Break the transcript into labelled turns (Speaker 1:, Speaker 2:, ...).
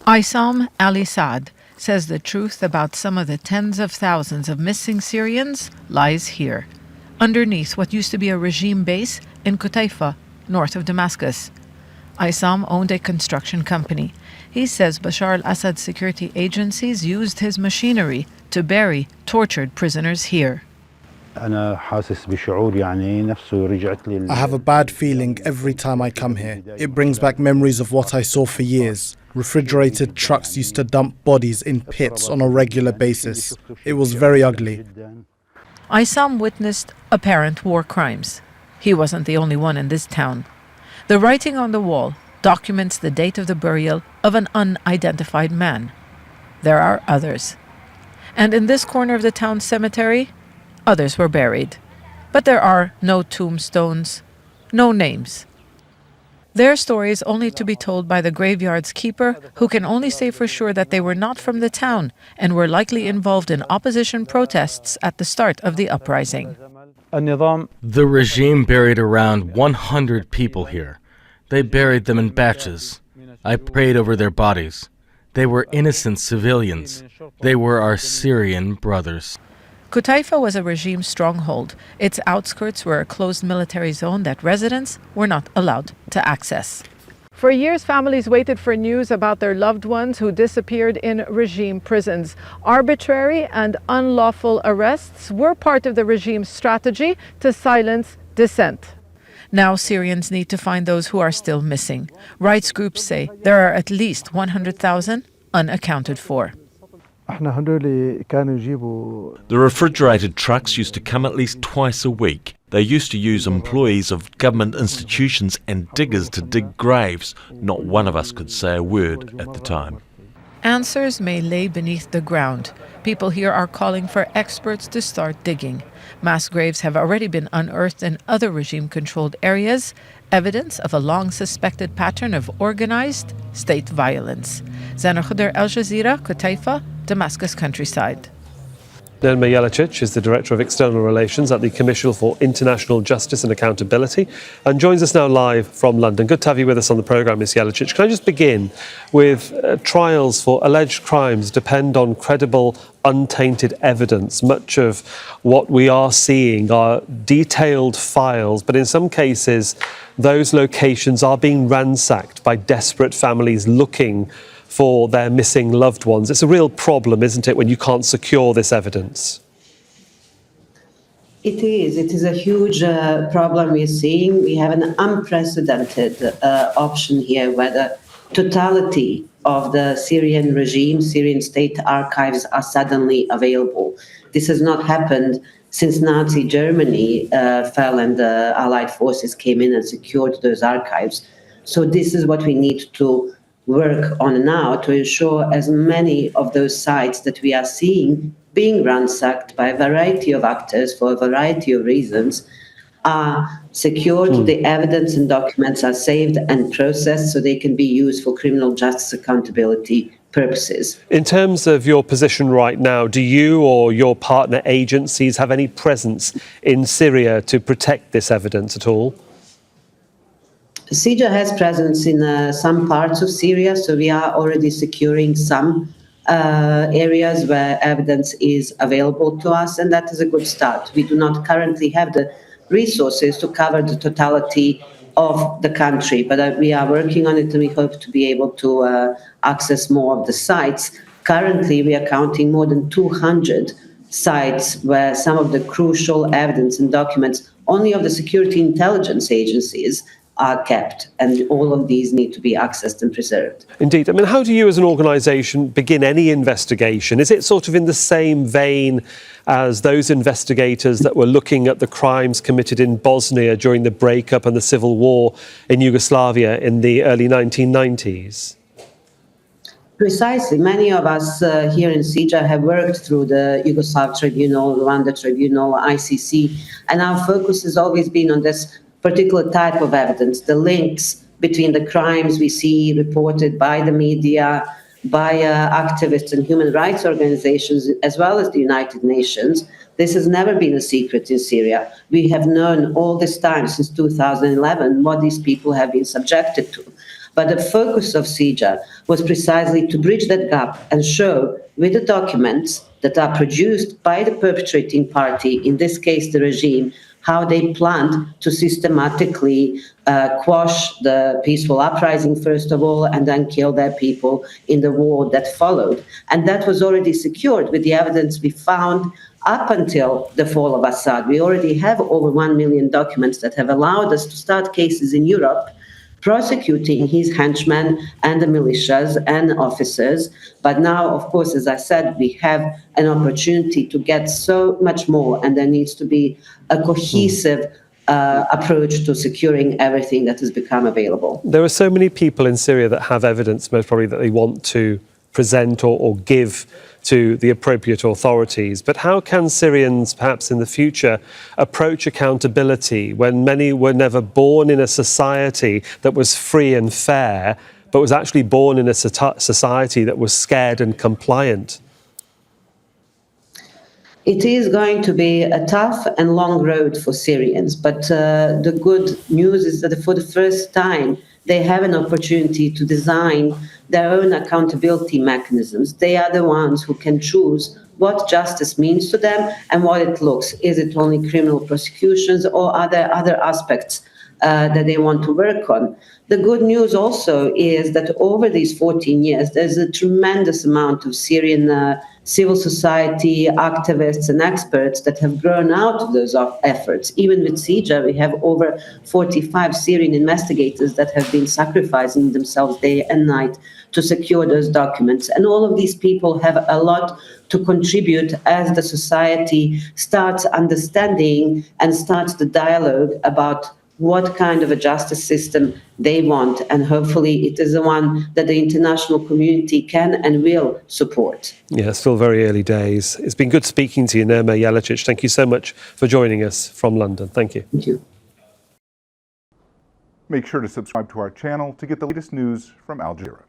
Speaker 1: al-Assad says the truth about some of the tens of thousands of missing Syrians lies here, underneath what used to be a regime base in Qutayfah, north of Damascus. Isam owned a construction company. He says Bashar al-Assad's security agencies used his machinery to bury tortured prisoners here.
Speaker 2: I have
Speaker 3: a bad feeling every time I come here. It brings back memories of what I saw for years. Refrigerated trucks used to dump bodies in pits on a regular basis. It was very ugly.
Speaker 1: Isam witnessed apparent war crimes. He wasn't the only one in this town. The writing on the wall documents the date of the burial of an unidentified man. There are others. And in this corner of the town cemetery, others were buried. But there are no tombstones, no names. Their stories only to be told by the graveyard's keeper, who can only say for sure that they were not from the town and were likely involved in opposition protests at the start of the uprising.
Speaker 4: The regime buried around 100 people here. They buried them in batches. I prayed over their bodies. They were innocent civilians. They were our Syrian brothers.
Speaker 1: Qutayfah was a regime stronghold. Its outskirts were a closed military zone that residents were not allowed to access. For years, families waited for news about their loved ones who disappeared in regime prisons. Arbitrary and unlawful arrests were part of the regime's strategy to silence dissent. Now Syrians need to find those who are still missing. Rights groups say there are at least 100,000 unaccounted for.
Speaker 5: The refrigerated trucks used to come at least twice a week. They used to use employees of government institutions and diggers to dig graves. Not one of us could say a word at the time.
Speaker 1: Answers may lay beneath the ground. People here are calling for experts to start digging. Mass graves have already been unearthed in other regime-controlled areas, evidence of a long-suspected pattern of organized state violence. Zainab Khuder, Al Jazeera, Qutayfah, Damascus countryside.
Speaker 6: Nelma Jelicic is the Director of External Relations at the Commission for International Justice and Accountability and joins us now live from London. Good to have you with us on the programme, Ms Jelicic. Can I just begin with trials for alleged crimes depend on credible, untainted evidence. Much of what we are seeing are detailed files, but in some cases, those locations are being ransacked by desperate families looking for their missing loved ones. It's a real problem, isn't it, when you can't secure this evidence?
Speaker 7: It is. It is a huge problem we're seeing. We have an unprecedented option here where the totality of the Syrian regime, Syrian state archives are suddenly available. This has not happened since Nazi Germany fell and the Allied forces came in and secured those archives. So this is what we need to work on now to ensure as many of those sites that we are seeing being ransacked by a variety of actors for a variety of reasons are secured, the evidence and documents are saved and processed so they can be used for criminal justice accountability purposes.
Speaker 6: In terms of your position right now, do you or your partner agencies have any presence in Syria to protect this evidence at all?
Speaker 7: CIJA has presence in some parts of Syria, so we are already securing some areas where evidence is available to us, and that is a good start. We do not currently have the resources to cover the totality of the country, but we are working on it and we hope to be able to access more of the sites. Currently, we are counting more than 200 sites where some of the crucial evidence and documents only of the security intelligence agencies are kept, and all of these need to be accessed and preserved.
Speaker 6: Indeed. I mean, how do you as an organisation begin any investigation? Is it sort of in the same vein as those investigators that were looking at the crimes committed in Bosnia during the breakup and the civil war in Yugoslavia in the early 1990s?
Speaker 7: Precisely. Many of us here in CIJA have worked through the Yugoslav Tribunal, Rwanda Tribunal, ICC, and our focus has always been on this particular type of evidence, the links between the crimes we see reported by the media, by activists and human rights organizations, as well as the United Nations. This has never been a secret in Syria. We have known all this time, since 2011, what these people have been subjected to. But the focus of Syria was precisely to bridge that gap and show with the documents that are produced by the perpetrating party, in this case the regime, how they planned to systematically quash the peaceful uprising, first of all, and then kill their people in the war that followed. And that was already secured with the evidence we found up until the fall of Assad. We already have over 1 million documents that have allowed us to start cases in Europe prosecuting his henchmen and the militias and officers. But now, of course, as I said, we have an opportunity to get so much more, and there needs to be a cohesive approach to securing everything that has become available.
Speaker 6: There are so many people in Syria that have evidence, most probably, that they want to present or give to the appropriate authorities. But how can Syrians, perhaps in the future, approach accountability when many were never born in a society that was free and fair, but was actually born in a society that was scared and compliant?
Speaker 7: It is going to be a tough and long road for Syrians, but the good news is that for the first time, they have an opportunity to design their own accountability mechanisms. They are the ones who can choose what justice means to them and what it looks. Is it only criminal prosecutions, or are there other aspects that they want to work on? The good news also is that over these 14 years, there's a tremendous amount of Syrian civil society activists and experts that have grown out of those efforts. Even with Syria, we have over 45 Syrian investigators that have been sacrificing themselves day and night to secure those documents. And all of these people have a lot to contribute as the society starts understanding and starts the dialogue about what kind of a justice system they want. And hopefully it is the one that the international community can and will support.
Speaker 6: Yeah, still very early days. It's been good speaking to you, Nerma Jelicic. Thank you so much for joining us from London. Thank you.
Speaker 7: Thank you.
Speaker 2: Make sure to subscribe to our channel to get the latest news from Al Jazeera.